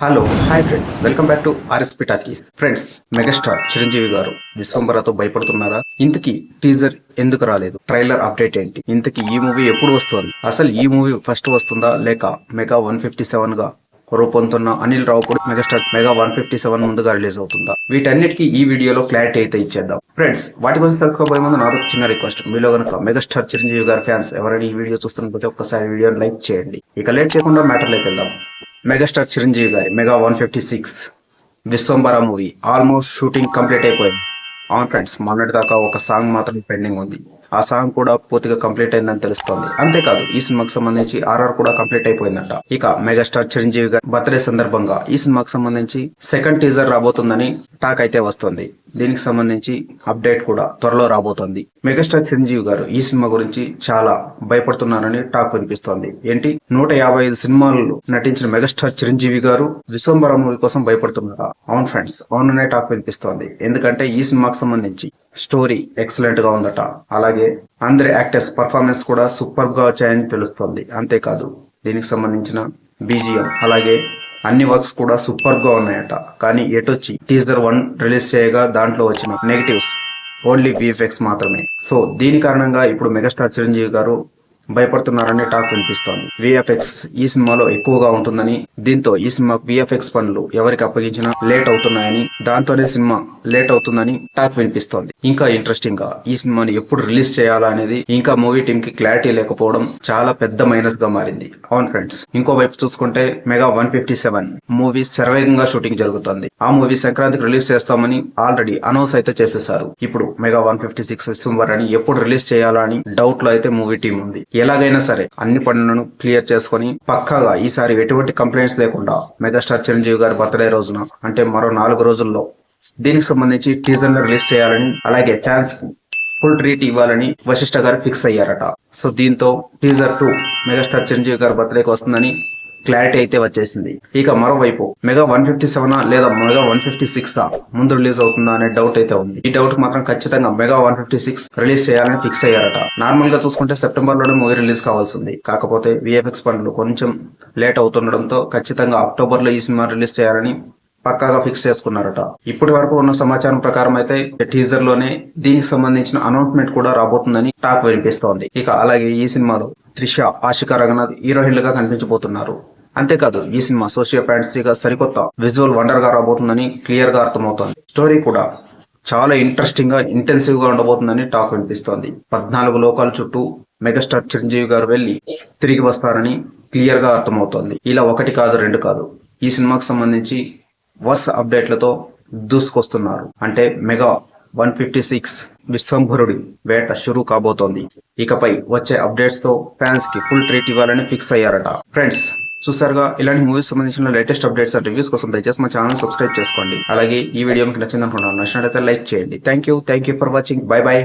Hello hi friends, welcome back to RSP talkies. Friends, megastar Chiranjeevi గారు విశ్వంబరతో భయపడుతున్నారా? ఇంతకీ teaser ఎందుకు రాలేదు? ట్రైలర్ అప్డేట్ ఏంటి? ఇంతకీ ఈ మూవీ ఎప్పుడు వస్తుంది? అసలు ఈ మూవీ ఫస్ట్ వస్తుందా లేక మెగా 157 గా రూపొందుతున్న అనిల్ రావుపూడి మెగాస్టార్ మెగా 157 ముందుగా రిలీజ్ అవుతుందా? వీటన్నిటికీ ఈ వీడియోలో క్లారిటీ అయితే ఇచ్చేద్దాం. ఫ్రెండ్స్, వాటి గురించి తెలుసుకోబోయే ముందు నాది ఒక చిన్న రిక్వెస్ట్. మీలో గనక మెగాస్టార్ చిరంజీవి గారి ఫ్యాన్స్ ఎవరైనా ఈ వీడియో చూస్తున్నట్లయితే ఒక్కసారి వీడియోని లైక్ చేయండి. ఇక లేట్ చేయకుండా మ్యాటర్లోకి వెళ్దాం. మెగాస్టార్ చిరంజీవి గారి mega 156 Vishwambhara movie almost shooting complete అయిపోయింది. అవును ఫ్రెండ్స్, మొన్నటి దాకా ఒక సాంగ్ మాత్రం పెండింగ్ ఉంది. ఆ సాంగ్ కూడా పూర్తిగా కంప్లీట్ అయిందని తెలుస్తోంది. అంతేకాదు, ఈ సినిమాకి సంబంధించి ఆర్ఆర్ కూడా కంప్లీట్ అయిపోయిందట. ఇక మెగాస్టార్ చిరంజీవి గారి బర్త్డే సందర్భంగా ఈ సినిమాకి సంబంధించి సెకండ్ టీజర్ రాబోతుందని టాక్ అయితే వస్తుంది. దీనికి సంబంధించి అప్డేట్ కూడా త్వరలో రాబోతోంది. మెగాస్టార్ చిరంజీవి గారు ఈ సినిమా గురించి చాలా భయపడుతున్నారని టాక్ వినిపిస్తోంది. ఏంటి, 155 సినిమాల్లో నటించిన మెగాస్టార్ చిరంజీవి గారు విశ్వంబర మూవీ కోసం భయపడుతున్నారా? అవును ఫ్రెండ్స్, అవుననే టాక్ వినిపిస్తోంది. ఎందుకంటే ఈ సినిమాకి సంబంధించి స్టోరీ ఎక్సలెంట్ గా ఉందట. అలాగే అందరి యాక్టర్స్ పర్ఫార్మెన్స్ కూడా సూపర్ గా వచ్చాయని తెలుస్తోంది. అంతేకాదు, దీనికి సంబంధించిన బీజిఎం అలాగే అన్ని వర్క్స్ కూడా సూపర్ గా ఉన్నాయట. కానీ ఎటొచ్చి టీజర్ 1 రిలీజ్ చేయగా దాంట్లో వచ్చిన నెగటివ్స్ ఓన్లీ విఎఫ్ఎక్స్ మాత్రమే. సో దీని కారణంగా ఇప్పుడు మెగాస్టార్ చిరంజీవి గారు భయపడుతున్నారని టాక్ వినిపిస్తోంది. విఎఫ్ఎక్స్ ఈ సినిమాలో ఎక్కువగా ఉంటుందని, దీంతో ఈ సినిమాకు విఎఫ్ఎక్స్ పనులు ఎవరికి అప్పగించినా లేట్ అవుతున్నాయని, దాంతోనే సినిమా లేట్ అవుతుందని టాక్ వినిపిస్తోంది. ఇంకా ఇంట్రెస్టింగ్ గా ఈ సినిమాని ఎప్పుడు రిలీజ్ చేయాలా అనేది ఇంకా మూవీ టీమ్ కి క్లారిటీ లేకపోవడం చాలా పెద్ద మైనస్ గా మారింది. అవును ఫ్రెండ్స్, ఇంకో వైపు చూసుకుంటే మెగా 157 మూవీ శరవేగంగా షూటింగ్ జరుగుతోంది. ఆ మూవీ సంక్రాంతికి రిలీజ్ చేస్తామని ఆల్రెడీ అనౌన్స్ అయితే చేసేశారు. ఇప్పుడు మెగా 156 విశ్వంబర్ అని ఎప్పుడు రిలీజ్ చేయాలా అని డౌట్ లో అయితే మూవీ టీం ఉంది. ఎలాగైనా సరే అన్ని పనులను క్లియర్ చేసుకుని పక్కాగా ఈసారి ఎటువంటి కంప్లైంట్స్ లేకుండా మెగాస్టార్ చిరంజీవి గారి బర్త్డే రోజున, అంటే మరో 4 రోజుల్లో దీనికి సంబంధించి టీజర్ రిలీజ్ చేయాలని, అలాగే ఫ్యాన్స్ కి ఫుల్ ట్రీట్ ఇవ్వాలని వశిష్ఠ గారు ఫిక్స్ అయ్యారట. సో దీంతో టీజర్ 2 మెగాస్టార్ చిరంజీవి గారి బర్త్డేకి వస్తుందని క్లారిటీ అయితే వచ్చేసింది. ఇక మరోవైపు మెగా 157 లేదా మెగా 156 ముందు రిలీజ్ అవుతుందా అనే డౌట్ అయితే ఉంది. ఈ డౌట్ మాత్రం ఖచ్చితంగా మెగా 156 రిలీజ్ చేయాలని ఫిక్స్ అయ్యారట. నార్మల్ గా చూసుకుంటే సెప్టెంబర్ లోనే మూవీ రిలీజ్ కావాల్సింది. కాకపోతే విఎఫ్ఎక్స్ పనులు కొంచెం లేట్ అవుతుండడంతో ఖచ్చితంగా అక్టోబర్ లో ఈ సినిమా రిలీజ్ చేయాలని పక్కాగా ఫిక్స్ చేసుకున్నారట. ఇప్పటి వరకు ఉన్న సమాచారం ప్రకారం అయితే టీజర్ లోనే దీనికి సంబంధించిన అనౌన్స్మెంట్ కూడా రాబోతుందని టాక్ వినిపిస్తోంది. ఇక అలాగే ఈ సినిమాలో త్రిష, ఆశికా రంగనాథ్ హీరోయిన్లుగా కనిపించబోతున్నారు. అంతేకాదు, ఈ సినిమా సోషియో ఫ్యాంటసీగా సరికొత్త విజువల్ వండర్ గా రాబోతుందని క్లియర్ గా అర్థమవుతోంది. స్టోరీ కూడా చాలా ఇంట్రెస్టింగ్ గా ఇంటెన్సివ్ గా ఉండబోతుందని టాక్ వినిపిస్తోంది. 14 లోకాల చుట్టూ మెగాస్టార్ చిరంజీవి గారు వెళ్లి తిరిగి వస్తారని క్లియర్ గా అర్థమవుతోంది. ఇలా ఒకటి కాదు, రెండు కాదు, ఈ సినిమాకు సంబంధించి వరుస అప్డేట్లతో దూసుకొస్తున్నారు. అంటే మెగా 156 విశ్వంభరుడి వేట షురూ కాబోతోంది. ఇకపై వచ్చే అప్డేట్స్ తో ఫ్యాన్స్ కి ఫుల్ ట్రీట్ ఇవ్వాలని ఫిక్స్ అయ్యారట. ఫ్రెండ్స్, చూసారుగా, ఇలాంటి మూవీస్ సంబంధించిన లేటెస్ట్ అప్డేట్స్ అండ్ రివ్యూస్ కోసం దయచేసి మా ఛానల్ సబ్స్క్రైబ్ చేసుకోండి. అలాగే ఈ వీడియో మీకు నచ్చింది అనుకుంటున్నాను. నచ్చినట్లయితే లైక్ చేయండి. Thank you for watching. By by.